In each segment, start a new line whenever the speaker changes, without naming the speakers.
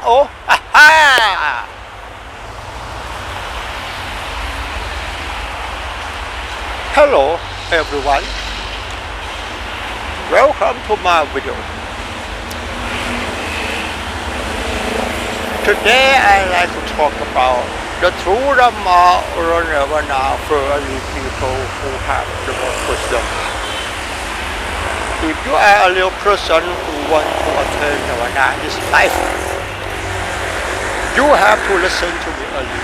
Uh-oh! Aha! Hello everyone. Welcome to my video. Today I'd like to talk about the true Dhamma or Nirvana for only people who have the most wisdom. If you are a little person who wants to attain Nirvana in this life, you have to listen to me early,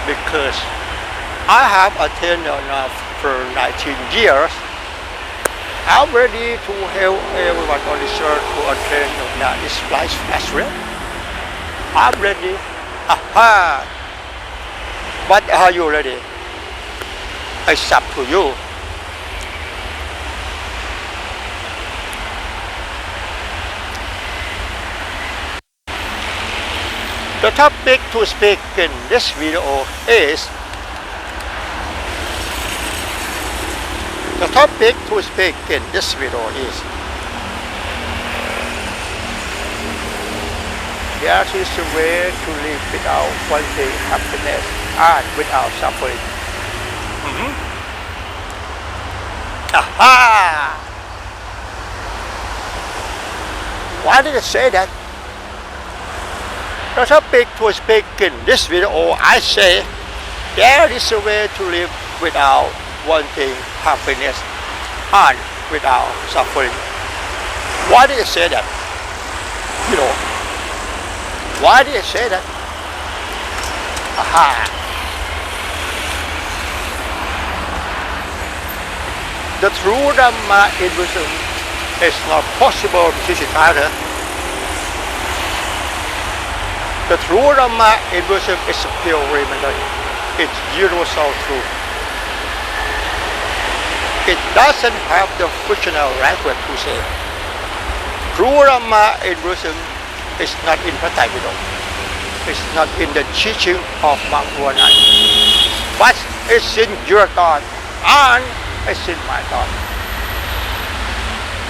because I have attained Nirvana for 19 years. I'm ready to help everyone on this earth to attain Nirvana in this life as well. I'm ready. Aha! But are you ready? It's up to you. The topic to speak in this video is there is a way to live without wanting happiness and without suffering. Aha! Why did I say that? The topic to speak in this video, I say there is a way to live without wanting happiness and without suffering. Why did I say that? Why did I say that? Aha! The true Dhamma in Buddhism is not possible to teach it either. The true Dhamma in Buddhism is a pure remedy. It's universal truth. It doesn't have the fictional language to say. True Dhamma in Buddhism is not in Prataya Pitaka. It's not in the teaching of Mindfulness, but it's in your thought and it's in my thought.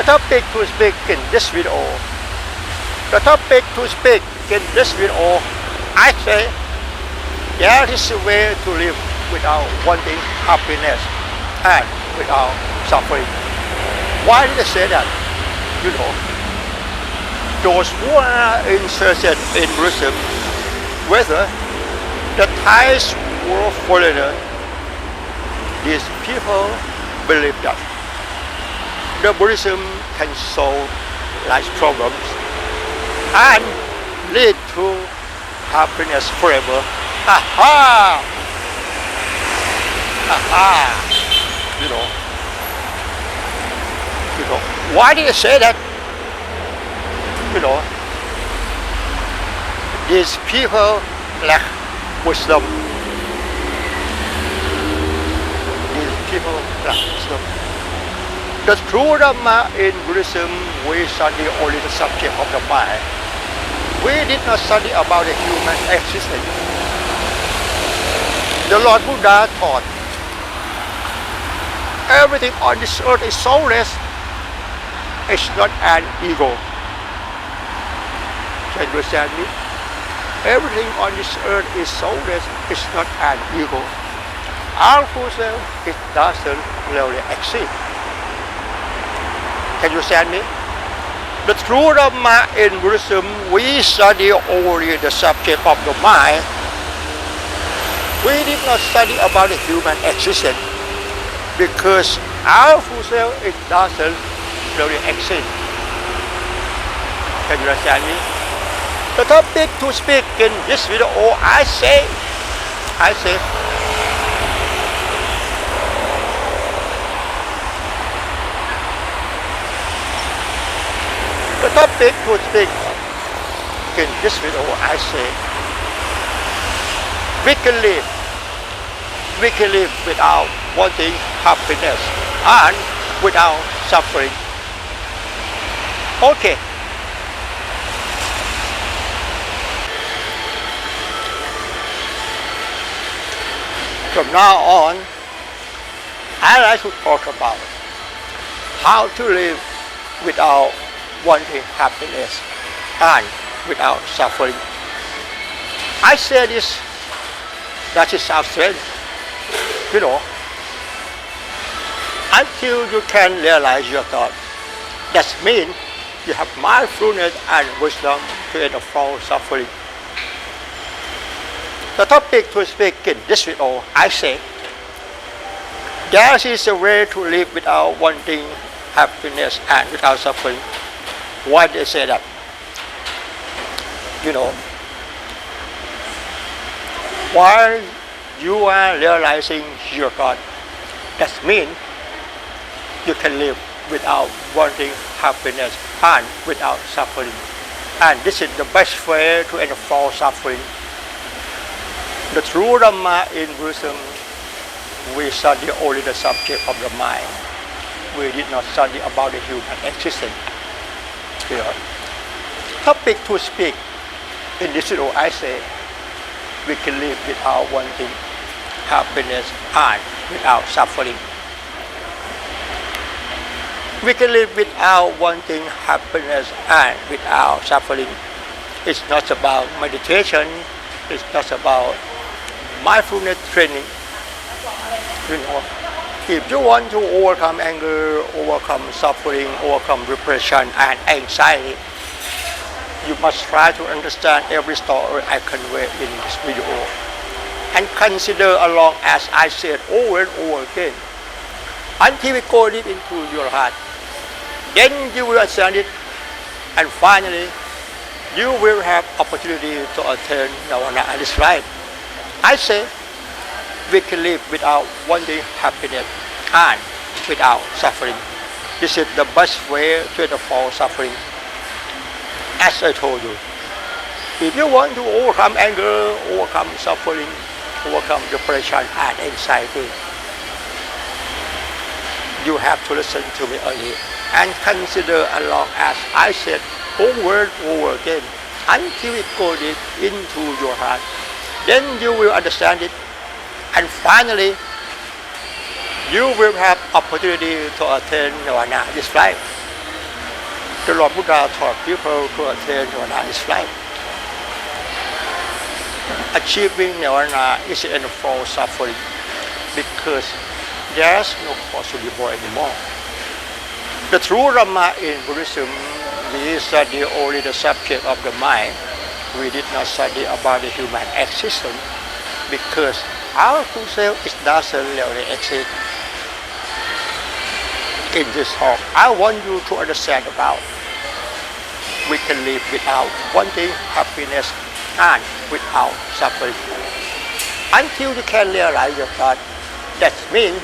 The topic to speak in this video, I say there is a way to live without wanting happiness and without suffering. Why did I say that? Those who are interested in Buddhism, whether the Thais or foreigner, these people believe that the Buddhism can solve life's problems and lead to happiness forever. Aha! Aha! Why did I say that? These people lack wisdom. The true Dhamma in Buddhism, we study only the subject of the mind. We did not study about the human existence. The Lord Buddha taught everything on this earth is soulless. It's not an ego. Can you understand me? Everything on this earth is soulless. It's not an ego. Our full self, it doesn't really exist. Can you understand me? The true Dhamma in Buddhism, we study only the subject of the mind. We did not study about the human existence, because our full self, it doesn't really exist. Can you understand me? The topic to speak in this video, I say, the topic to speak in this video, I say, we can live without wanting happiness and without suffering. Okay. From now on, I like to talk about how to live without wanting happiness and without suffering. I say this, that it sounds strange, you know, until you can realize your thought. That means you have mindfulness and wisdom to end all suffering. The topic to speak in this video, I say, there is a way to live without wanting happiness and without suffering. Why do I say that? You know, while you are realizing your God, that means you can live without wanting happiness and without suffering. And this is the best way to end all suffering. The true Dhamma in Buddhism, we study only the subject of the mind. We did not study about the human existence. Here, topic to speak in this video, I say, we can live without wanting happiness and without suffering. We can live without wanting happiness and without suffering. It's not about meditation. It's not about mindfulness training. You know, if you want to overcome anger, overcome suffering, overcome depression and anxiety, you must try to understand every story I convey in this video and consider along as I said over and over again until we go deep into your heart. Then you will understand it, and finally you will have opportunity to attain Nirvana in this life. I say we can live without wanting happiness and without suffering. This is the best way to end all suffering. As I told you, if you want to overcome anger, overcome suffering, overcome depression and anxiety, you have to listen to me early and consider along as I said over and over again until it goes into your heart. Then you will understand it, and finally you will have opportunity to attain Nirvana this life. The Lord Buddha taught people to attain Nirvana this life. Achieving Nirvana is the end of all suffering because there's no cause to live anymore. The true Dhamma in Buddhism, we study only the subject of the mind. We did not study about the human existence because our true self doesn't really exist. In this talk, I want you to understand about we can live without wanting happiness and without suffering. Until you can realize your thought, that means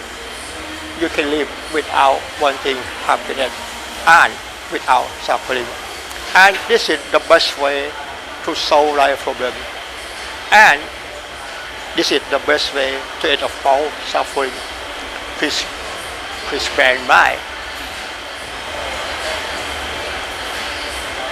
you can live without wanting happiness and without suffering. And this is the best way to solve life problem. And this is the best way to end all suffering. Please bear in mind.